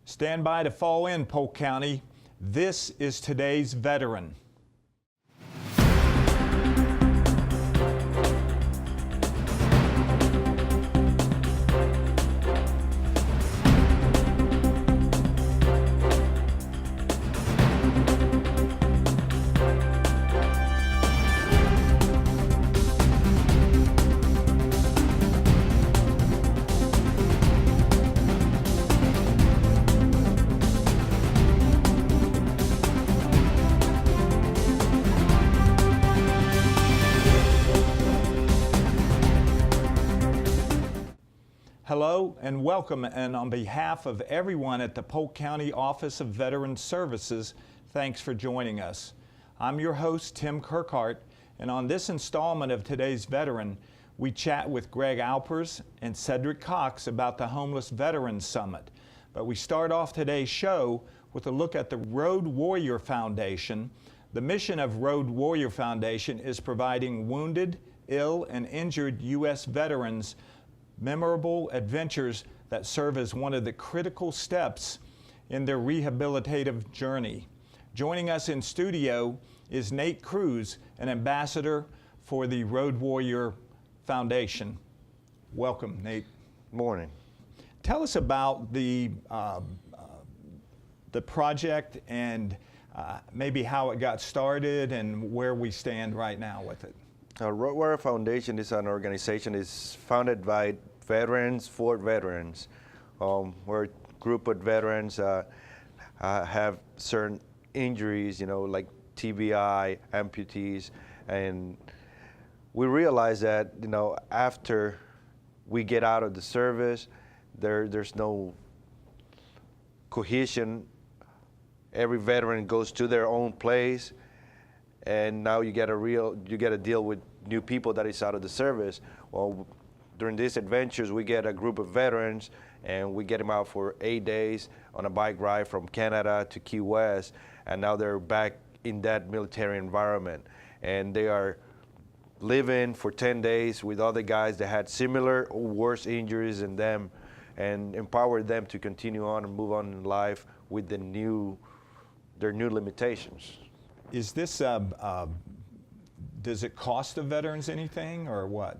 Stand by to fall in, Polk County. This is today's veteran. Hello and welcome, and on behalf of everyone at the Polk County Office of Veterans Services, thanks for joining us. I'm your host, Tim Kirkhart, and on this installment of today's Veteran, we chat with Greg Alpers and Cedric Cox about the Homeless Veterans Summit. But we start off today's show with a look at the Road Warrior Foundation. The mission of Road Warrior Foundation is providing wounded, ill, and injured U.S. veterans memorable adventures that serve as one of the critical steps in their rehabilitative journey. Joining us in studio is Nate Cruz, an ambassador for the Road Warrior Foundation. Welcome, Nate. Morning. Tell us about the project and maybe how it got started and where we stand right now with it. Road Warrior Foundation is an organization is founded by veterans for veterans. We're a group of veterans have certain injuries, like TBI, amputees, and we realize that, after we get out of the service, there's no cohesion. Every veteran goes to their own place, and now you get to deal with new people that is out of the service. Well, during these adventures, we get a group of veterans, and we get them out for 8 days on a bike ride from Canada to Key West, and now they're back in that military environment, and they are living for 10 days with other guys that had similar or worse injuries than them, and empower them to continue on and move on in life with their new limitations. Is this, does it cost the veterans anything or what?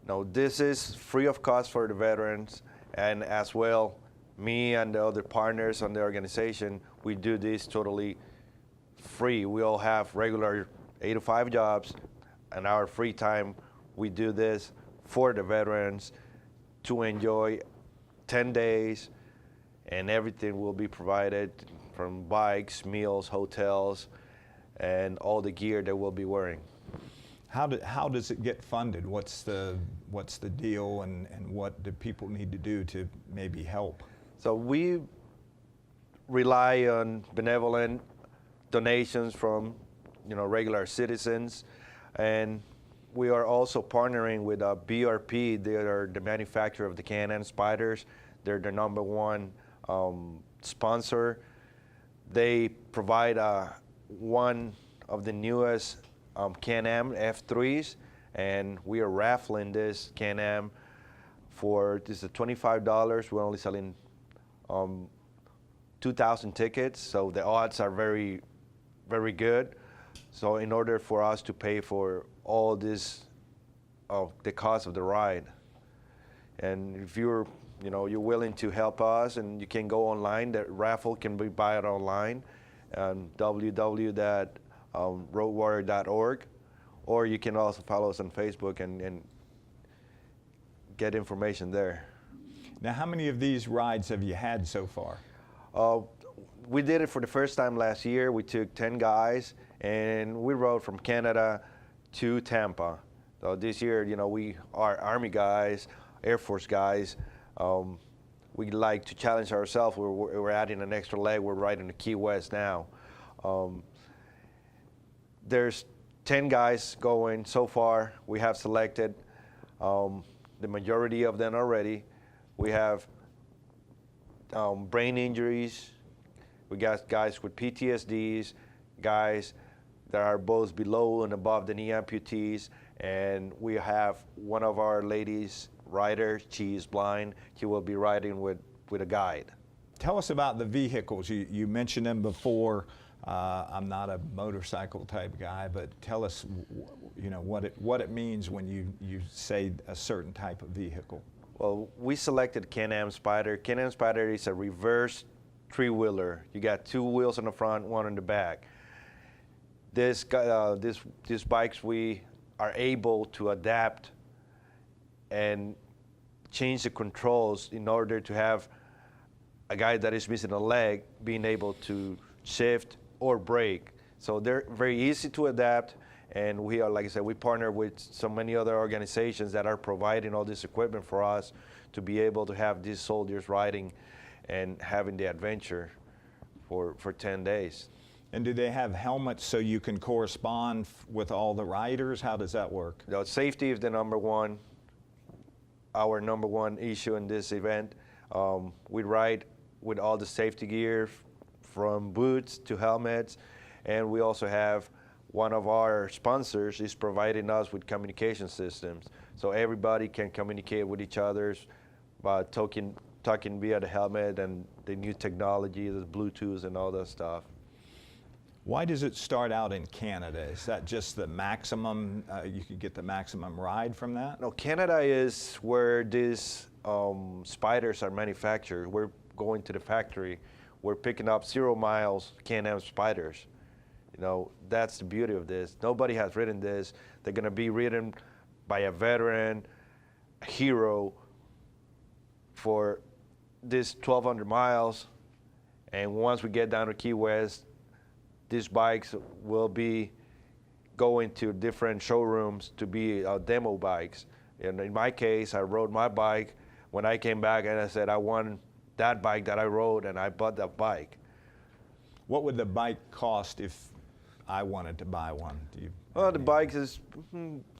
No, this is free of cost for the veterans, and as well, me and the other partners on the organization, we do this totally free. We all have regular 8 to 5 jobs, and our free time, we do this for the veterans to enjoy 10 days, and everything will be provided from bikes, meals, hotels, and all the gear that we'll be wearing. How does it get funded? What's the deal, and what do people need to do to maybe help? So we rely on benevolent donations from regular citizens, and we are also partnering with BRP. They are the manufacturer of the Can-Am Spyders. They're the #1 sponsor. They provide one of the newest Can-Am F3s, and we are raffling this Can-Am for, this is $25. We're only selling 2,000 tickets, so the odds are very, very good. So in order for us to pay for all this, the cost of the ride, and if you're willing to help us, and you can go online, the raffle can be bought online on www.roadwarrior.org, or you can also follow us on Facebook and get information there. Now, how many of these rides have you had so far? We did it for the first time last year. We took 10 guys, and we rode from Canada to Tampa. So this year, we are Army guys, Air Force guys. We like to challenge ourselves. We're adding an extra leg. We're riding to Key West now. There's 10 guys going so far. We have selected the majority of them already. We have brain injuries. We got guys with PTSDs, guys that are both below and above the knee amputees, and we have one of our ladies rider. She is blind. She will be riding with a guide. Tell us about the vehicles. You mentioned them before. I'm not a motorcycle type guy, but tell us, what it means when you say a certain type of vehicle. Well, we selected Can-Am Spyder. Can-Am Spyder is a reverse three-wheeler. You got two wheels on the front, one on the back. These bikes, we are able to adapt and change the controls in order to have a guy that is missing a leg being able to shift or brake. So they're very easy to adapt, and we are, like I said, we partner with so many other organizations that are providing all this equipment for us to be able to have these soldiers riding and having the adventure for 10 days. And do they have helmets so you can correspond with all the riders? How does that work? Safety is our number one issue in this event. We ride with all the safety gear, from boots to helmets, and we also have one of our sponsors is providing us with communication systems, so everybody can communicate with each other by talking via the helmet and the new technology, the Bluetooth and all that stuff. Why does it start out in Canada? Is that just the maximum, you could get the maximum ride from that? No, Canada is where these Spyders are manufactured. We're going to the factory. We're picking up 0 miles Can-Am Spyders. That's the beauty of this. Nobody has ridden this. They're gonna be ridden by a veteran, a hero for this 1,200 miles. And once we get down to Key West, these bikes will be going to different showrooms to be demo bikes. And in my case, I rode my bike. When I came back and I said, I want that bike that I rode, and I bought that bike. What would the bike cost if I wanted to buy one? Well, the bikes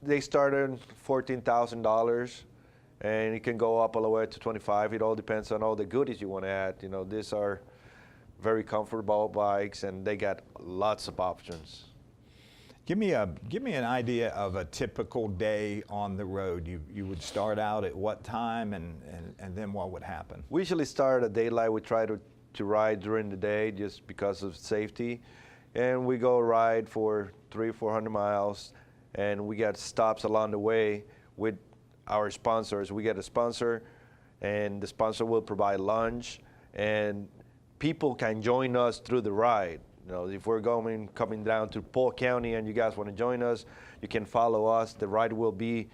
they start at $14,000, and it can go up all the way to $25,000. It all depends on all the goodies you want to add. These are very comfortable bikes, and they got lots of options. Give me an idea of a typical day on the road. You would start out at what time, and then what would happen? We usually start at daylight. We try to ride during the day just because of safety, and we go ride for 300-400 miles, and we got stops along the way with our sponsors. We get a sponsor, and the sponsor will provide lunch, and people can join us through the ride. If we're coming down to Polk County and you guys want to join us, you can follow us. The ride will be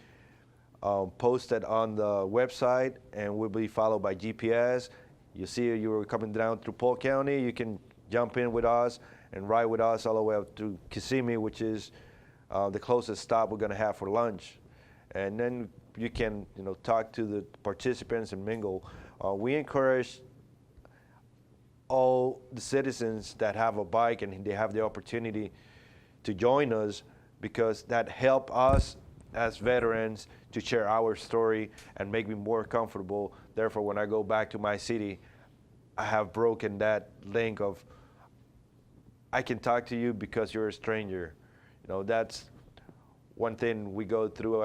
posted on the website and will be followed by GPS. You see you're coming down through Polk County, you can jump in with us and ride with us all the way up to Kissimmee, which is the closest stop we're going to have for lunch. And then you can talk to the participants and mingle. We encourage all the citizens that have a bike and they have the opportunity to join us, because that help us as veterans to share our story and make me more comfortable. Therefore, when I go back to my city, I have broken that link of I can talk to you because you're a stranger. That's one thing we go through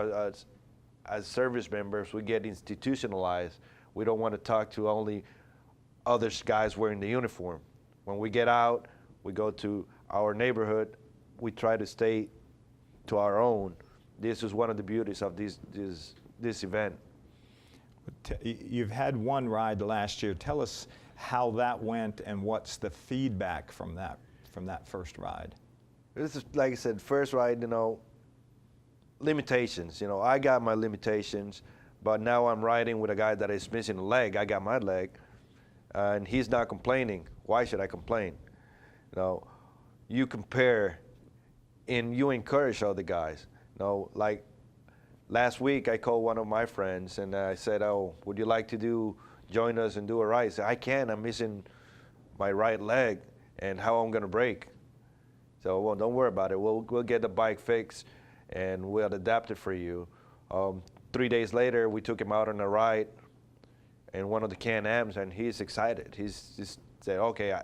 as service members. We get institutionalized. We don't want to talk to only other guys wearing the uniform. When we get out, we go to our neighborhood, we try to stay to our own. This is one of the beauties of this event. You've had one ride last year. Tell us how that went and what's the feedback from that first ride. This is, like I said, first ride, limitations. I got my limitations, but now I'm riding with a guy that is missing a leg. I got my leg. And he's not complaining. Why should I complain? You compare and you encourage other guys. Like last week I called one of my friends and I said, oh, would you like to join us and do a ride? He said, I can't, I'm missing my right leg and how I'm gonna brake. So, well, don't worry about it. We'll get the bike fixed and we'll adapt it for you. 3 days later, we took him out on a ride and one of the Can-Ams, and he's excited. He's just said, okay,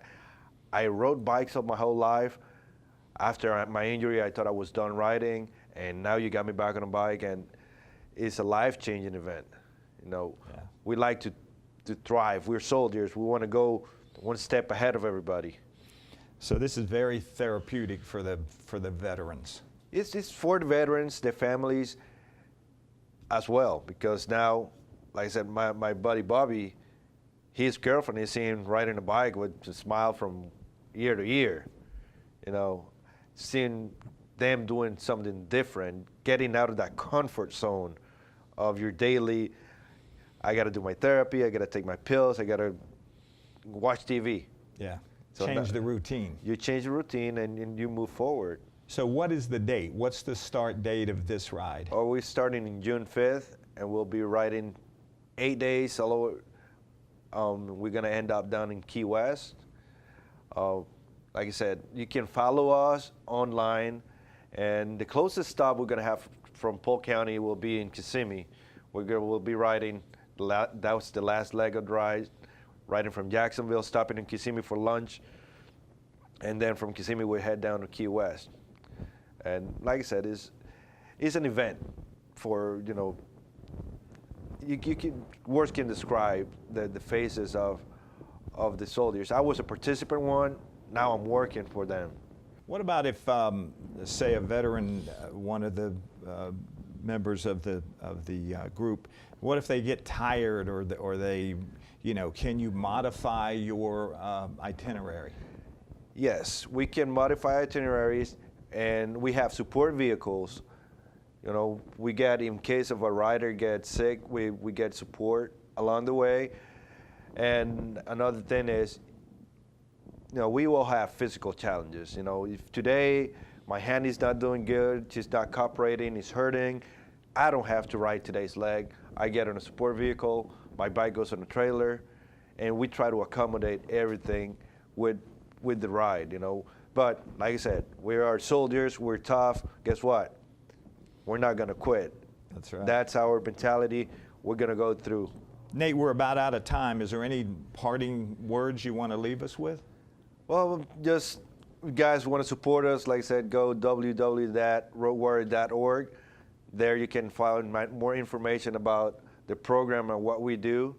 I rode bikes all my whole life. After my injury, I thought I was done riding, and now you got me back on a bike, and it's a life-changing event. Yeah. We like to to thrive. We're soldiers. We want to go one step ahead of everybody. So this is very therapeutic for the veterans. It's for the veterans, their families as well, because now, like I said, my buddy Bobby, his girlfriend is seeing him riding a bike with a smile from ear to ear. You know, seeing them doing something different, getting out of that comfort zone of your daily, I got to do my therapy, I got to take my pills, I got to watch TV. Yeah, So change the routine. You change the routine and you move forward. So what is the date? What's the start date of this ride? Oh, we're starting in June 5th, and we'll be riding 8 days all over. We're going to end up down in Key West. Like I said, you can follow us online, and the closest stop we're going to have from Polk County will be in Kissimmee. We'll be riding, that was the last leg of the ride, riding from Jacksonville, stopping in Kissimmee for lunch, and then from Kissimmee we'll head down to Key West. And like I said, it's an event for, you know, words can describe the faces of the soldiers. I was a participant one, now I'm working for them. What about if, say, a veteran, one of the members of the group, what if they get tired or they, you know, can you modify your itinerary? Yes, we can modify itineraries, and we have support vehicles. You know, we get, in case of a rider gets sick, we get support along the way. And another thing is, you know, we will have physical challenges. You know, if today my hand is not doing good, she's not cooperating, it's hurting, I don't have to ride today's leg. I get on a support vehicle, my bike goes on a trailer, and we try to accommodate everything with the ride, you know. But like I said, we are soldiers, we're tough. Guess what? We're not gonna quit. That's right. That's our mentality. We're gonna go through. Nate, we're about out of time. Is there any parting words you want to leave us with? Well, just, you guys want to support us, like I said, go www.roadwarrior.org. There you can find more information about the program and what we do.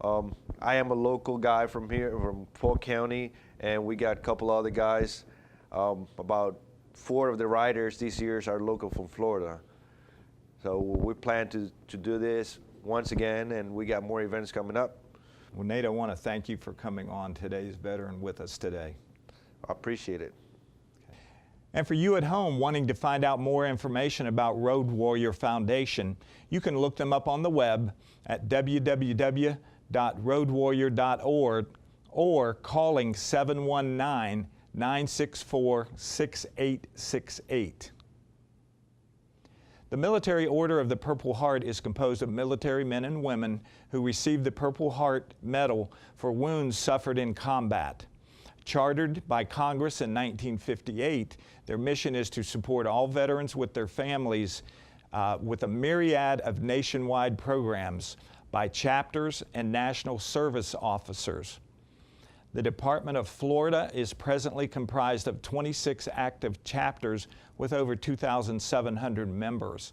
I am a local guy from here, from Polk County, and we got a couple other guys. About 4 of the riders this year are local from Florida. So we plan to do this once again, and we got more events coming up. Well, Nate, I want to thank you for coming on today's Veteran with us today. I appreciate it. And for you at home wanting to find out more information about Road Warrior Foundation, you can look them up on the web at www.roadwarrior.org or calling 719-964-6868. The Military Order of the Purple Heart is composed of military men and women who received the Purple Heart Medal for wounds suffered in combat. Chartered by Congress in 1958, their mission is to support all veterans with their families with a myriad of nationwide programs by chapters and national service officers. The Department of Florida is presently comprised of 26 active chapters with over 2,700 members.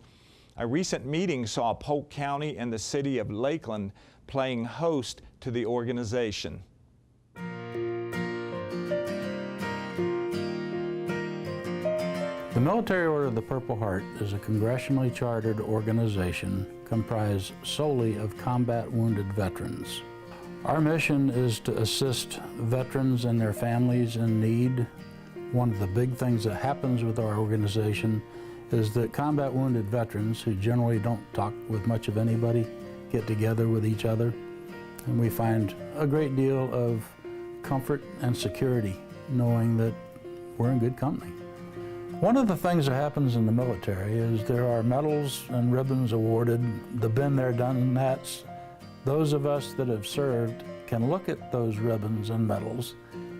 A recent meeting saw Polk County and the city of Lakeland playing host to the organization. The Military Order of the Purple Heart is a congressionally chartered organization comprised solely of combat wounded veterans. Our mission is to assist veterans and their families in need. One of the big things that happens with our organization is that combat wounded veterans, who generally don't talk with much of anybody, get together with each other, and we find a great deal of comfort and security knowing that we're in good company. One of the things that happens in the military is there are medals and ribbons awarded, the been there, done that's. Those of us that have served can look at those ribbons and medals,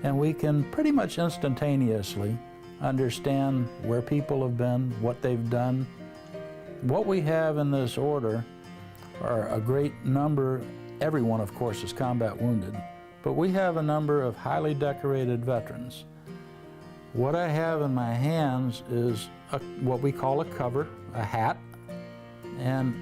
and we can pretty much instantaneously understand where people have been, what they've done. What we have in this order are a great number, everyone of course is combat wounded, but we have a number of highly decorated veterans. What I have in my hands is what we call a cover, a hat, and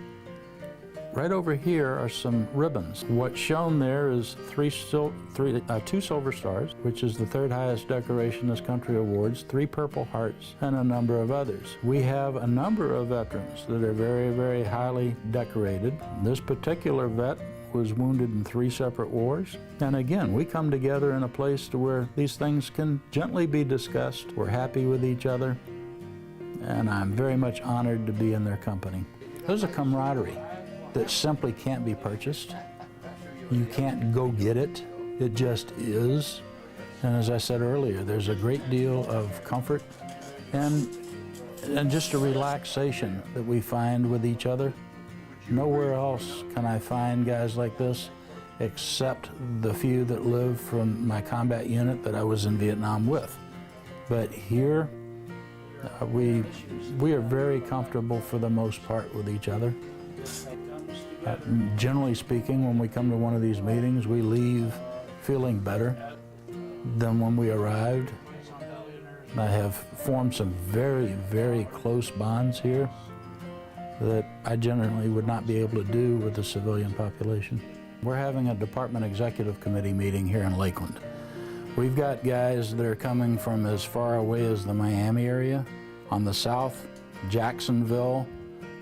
Right over here are some ribbons. What's shown there is two silver stars, which is the third highest decoration this country awards, 3 Purple Hearts, and a number of others. We have a number of veterans that are very, very highly decorated. This particular vet was wounded in 3 separate wars. And again, we come together in a place to where these things can gently be discussed. We're happy with each other, and I'm very much honored to be in their company. There's a camaraderie that simply can't be purchased. You can't go get it. It just is. And as I said earlier, there's a great deal of comfort and just a relaxation that we find with each other. Nowhere else can I find guys like this except the few that live from my combat unit that I was in Vietnam with. But here, we are very comfortable for the most part with each other. Generally speaking, when we come to one of these meetings, we leave feeling better than when we arrived. I have formed some very, very close bonds here that I generally would not be able to do with the civilian population. We're having a Department Executive Committee meeting here in Lakeland. We've got guys that are coming from as far away as the Miami area, on the south, Jacksonville,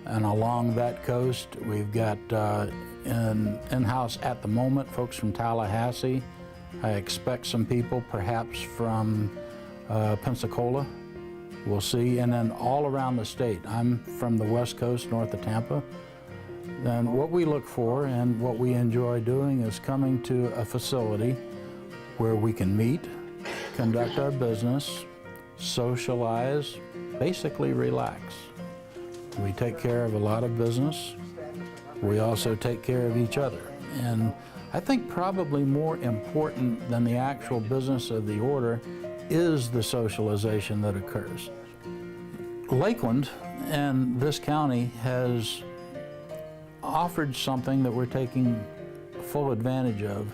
and along that coast. We've got in-house at the moment folks from Tallahassee. I expect some people perhaps from Pensacola. We'll see. And then all around the state. I'm from the West Coast, north of Tampa. And what we look for and what we enjoy doing is coming to a facility where we can meet, conduct our business, socialize, basically relax. We take care of a lot of business. We also take care of each other. And I think probably more important than the actual business of the order is the socialization that occurs. Lakeland and this county has offered something that we're taking full advantage of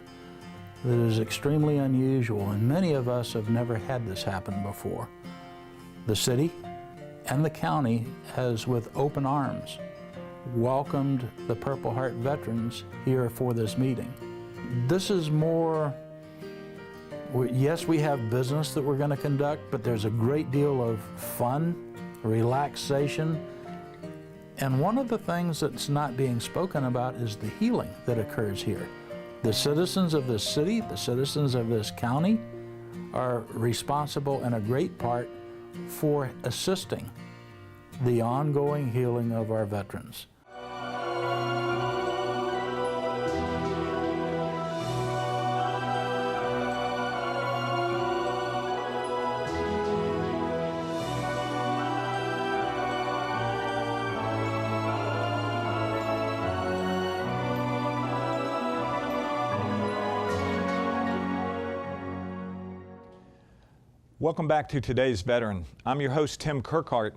that is extremely unusual, and many of us have never had this happen before. The city and the county has, with open arms, welcomed the Purple Heart veterans here for this meeting. This is more, yes, we have business that we're going to conduct, but there's a great deal of fun, relaxation, and one of the things that's not being spoken about is the healing that occurs here. The citizens of this city, the citizens of this county, are responsible in a great part for assisting the ongoing healing of our veterans. Welcome back to Today's Veteran. I'm your host, Tim Kirkhart.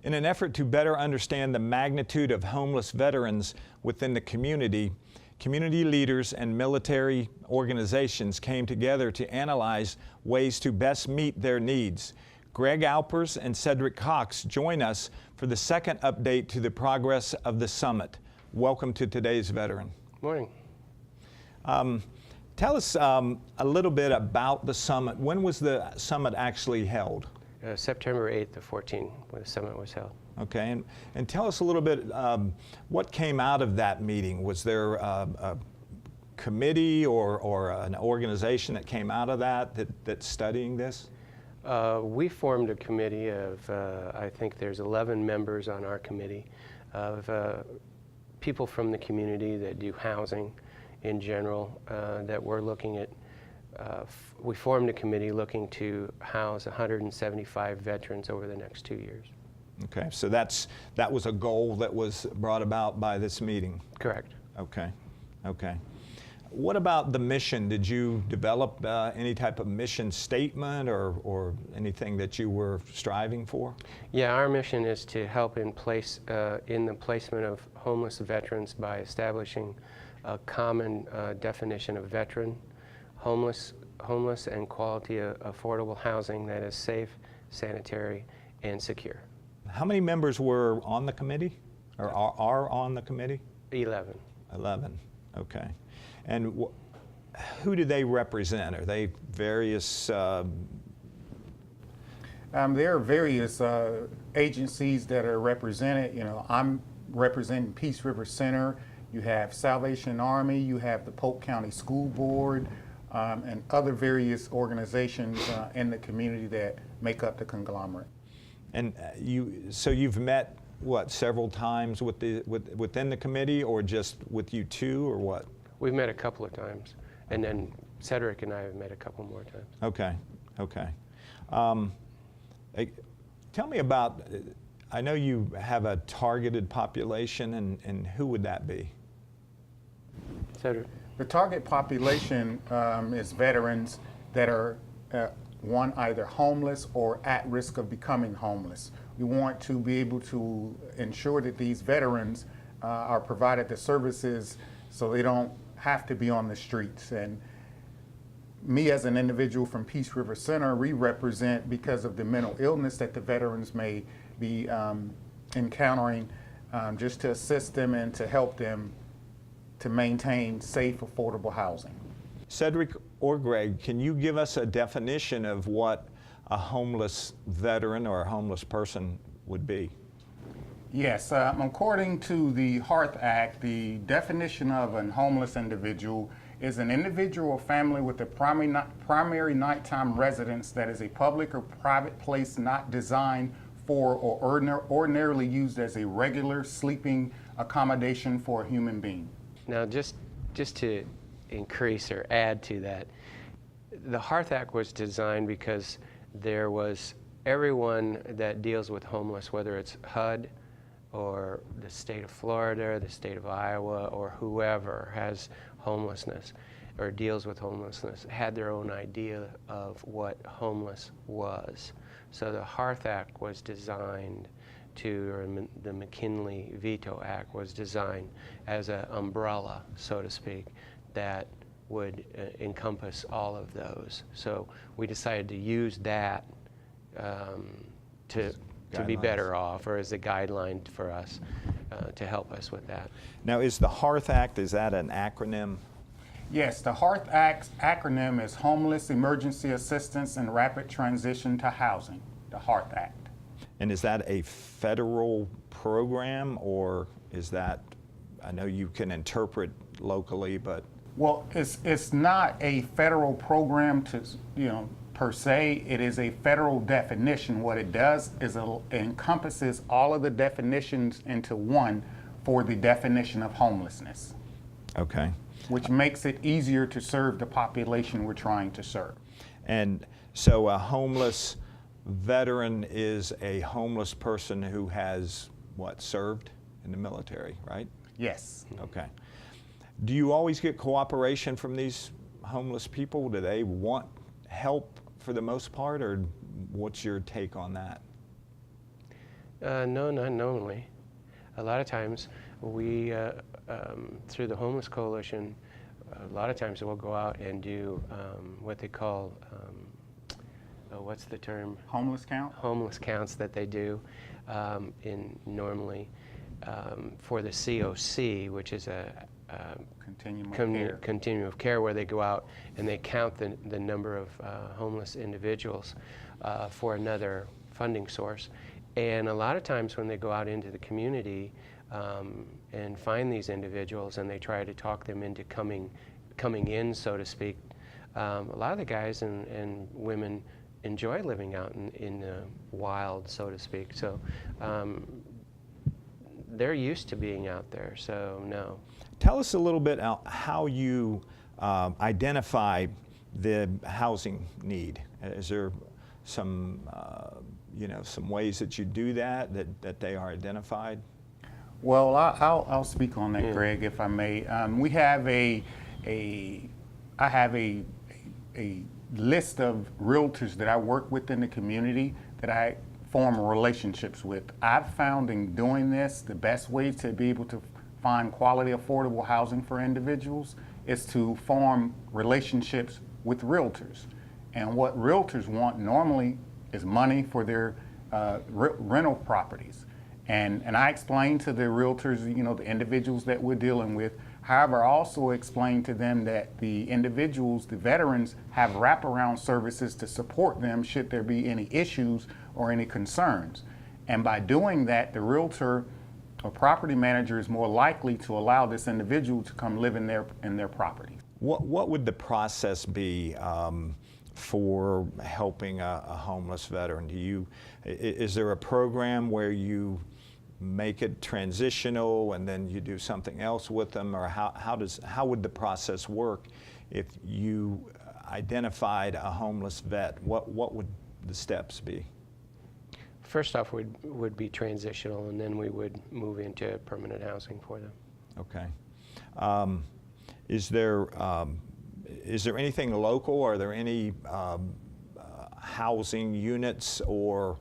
In an effort to better understand the magnitude of homeless veterans within the community, community leaders and military organizations came together to analyze ways to best meet their needs. Greg Alpers and Cedric Cox join us for the second update to the progress of the summit. Welcome to Today's Veteran. Morning. Tell us a little bit about the summit. When was the summit actually held? September 8th to 14th, when the summit was held. Okay, and tell us a little bit what came out of that meeting. Was there a committee or an organization that came out of that's studying this? We formed a committee of, I think there's 11 members on our committee, of people from the community that do housing in general, that we're looking at. We formed a committee looking to house 175 veterans over the next 2 years. Okay, so that was a goal that was brought about by this meeting? Correct. Okay, okay. What about the mission? Did you develop any type of mission statement or anything that you were striving for? Yeah, our mission is to help in the placement of homeless veterans by establishing a common definition of veteran, homeless and quality affordable housing that is safe, sanitary, and secure. How many members were on the committee or are on the committee? 11. 11, okay. And who do they represent? Are they various? There are various agencies that are represented. You know, I'm representing Peace River Center. You have Salvation Army. You have the Polk County School Board, and other various organizations in the community that make up the conglomerate. And so you've met what, several times within the committee, or just with you two, or what? We've met a couple of times, and then Cedric and I have met a couple more times. Okay, okay. Tell me about, I know you have a targeted population, and who would that be? Cedric? The target population is veterans that are one, either homeless or at risk of becoming homeless. We want to be able to ensure that these veterans are provided the services so they don't have to be on the streets. And me as an individual from Peace River Center, we represent, because of the mental illness that the veterans may be encountering, just to assist them and to help them to maintain safe, affordable housing. Cedric or Greg, can you give us a definition of what a homeless veteran or a homeless person would be? Yes, according to the Hearth Act, the definition of a homeless individual is an individual or family with a primary nighttime residence that is a public or private place not designed for or ordinarily used as a regular sleeping accommodation for a human being. Now, just to increase or add to that, the Hearth Act was designed because there was everyone that deals with homeless, whether it's HUD or the state of Florida, the state of Iowa, or whoever has homelessness or deals with homelessness, had their own idea of what homeless was. So the Hearth Act was designed or the McKinley Veto Act was designed as an umbrella, so to speak, that would encompass all of those. So we decided to use that to be better off, or as a guideline for us to help us with that. Now, is the Hearth Act, is that an acronym? Yes, the Hearth Act's acronym is Homeless Emergency Assistance and Rapid Transition to Housing, the Hearth Act. And is that a federal program, or is that, I know you can interpret locally, but? Well, it's not a federal program per se. It is a federal definition. What it does is it encompasses all of the definitions into one for the definition of homelessness. Okay. Which makes it easier to serve the population we're trying to serve. And so a homeless veteran is a homeless person who has, served in the military, right? Yes. Okay. Do you always get cooperation from these homeless people? Do they want help for the most part, or what's your take on that? No, not normally. A lot of times we, through the Homeless Coalition, a lot of times we'll go out and do what they call, what's the term? Homeless count? Homeless counts that they do normally for the COC, which is a continuum of care, where they go out and they count the number of homeless individuals for another funding source. And a lot of times when they go out into the community and find these individuals and they try to talk them into coming in, so to speak, a lot of the guys and women enjoy living out in the wild, so to speak. So they're used to being out there, so no. Tell us a little bit how you identify the housing need. Is there some, some ways that you do that they are identified? Well, I'll speak on that, Greg, if I may. We have I have a list of realtors that I work with in the community that I form relationships with. I've found in doing this, the best way to be able to find quality, affordable housing for individuals is to form relationships with realtors. And what realtors want normally is money for their rental properties. And I explained to the realtors, the individuals that we're dealing with. However, I also explained to them that the individuals, the veterans, have wraparound services to support them should there be any issues or any concerns. And by doing that, the realtor or property manager is more likely to allow this individual to come live in their property. What would the process be for helping a homeless veteran? Is there a program where you make it transitional and then you do something else with them, or how would the process work if you identified a homeless vet? What would the steps be? First off, would be transitional, and then we would move into permanent housing for them. Okay. Is there anything local? Are there any housing units or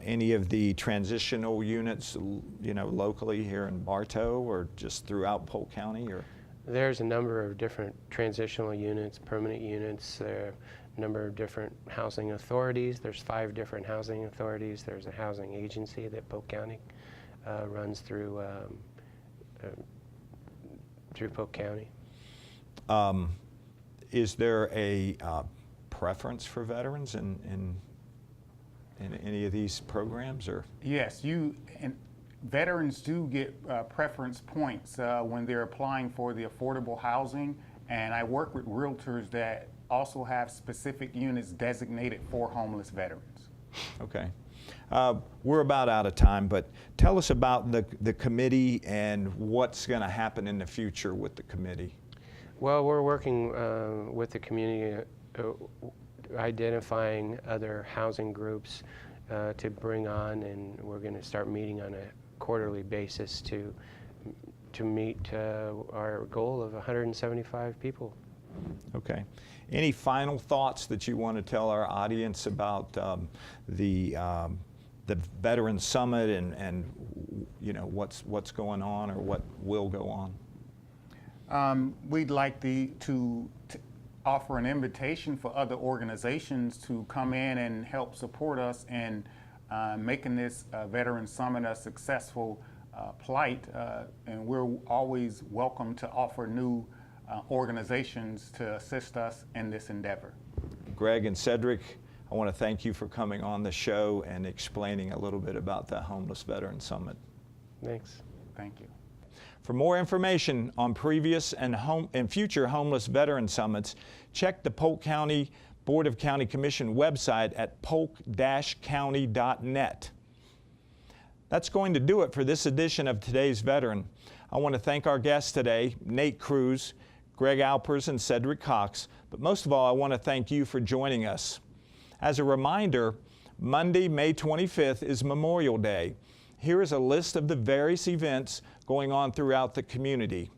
any of the transitional units, locally here in Bartow or just throughout Polk County? Or there's a number of different transitional units, permanent units. There are a number of different housing authorities. There's 5 different housing authorities. There's a housing agency that Polk County runs through Polk County. Is there a preference for veterans in any of these programs, or? Yes, veterans do get preference points when they're applying for the affordable housing, and I work with realtors that also have specific units designated for homeless veterans. Okay. We're about out of time, but tell us about the committee and what's going to happen in the future with the committee. Well, we're working with the community, identifying other housing groups to bring on, and we're going to start meeting on a quarterly basis to meet our goal of 175 people. Okay. Any final thoughts that you want to tell our audience about the Veterans Summit and what's going on or what will go on? We'd like to offer an invitation for other organizations to come in and help support us in making this Veterans Summit a successful plight, and we're always welcome to offer new organizations to assist us in this endeavor. Greg and Cedric, I want to thank you for coming on the show and explaining a little bit about the Homeless Veterans Summit. Thanks. Thank you. For more information on previous and future Homeless Veteran Summits, check the Polk County Board of County Commission website at polk-county.net. That's going to do it for this edition of Today's Veteran. I want to thank our guests today, Nate Cruz, Greg Alpers, and Cedric Cox, but most of all, I want to thank you for joining us. As a reminder, Monday, May 25th is Memorial Day. Here is a list of the various events going on throughout the community.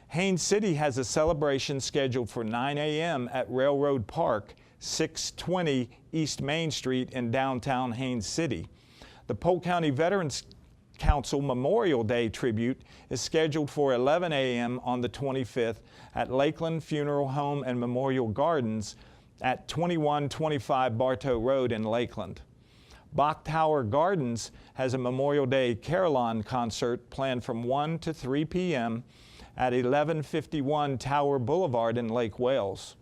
Haines City has a celebration scheduled for 9 a.m. at Railroad Park, 620 East Main Street in downtown Haines City. The Polk County Veterans Council Memorial Day tribute is scheduled for 11 a.m. on the 25th at Lakeland Funeral Home and Memorial Gardens at 2125 Bartow Road in Lakeland. Bach Tower Gardens has a Memorial Day Carillon concert planned from 1 to 3 p.m. at 1151 Tower Boulevard in Lake Wales.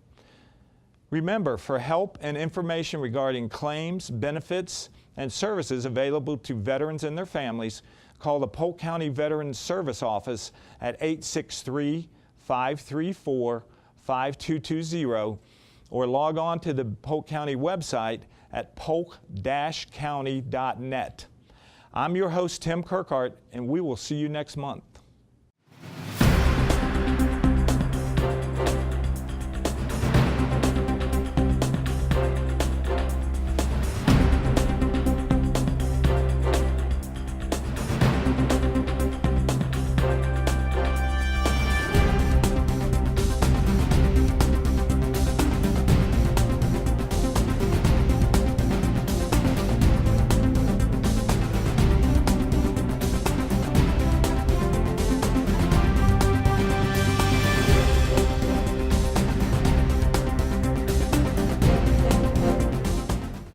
Remember, for help and information regarding claims, benefits, and services available to veterans and their families, call the Polk County Veterans Service Office at 863-534-5220 or log on to the Polk County website at polk-county.net. I'm your host, Tim Kirkhart, and we will see you next month.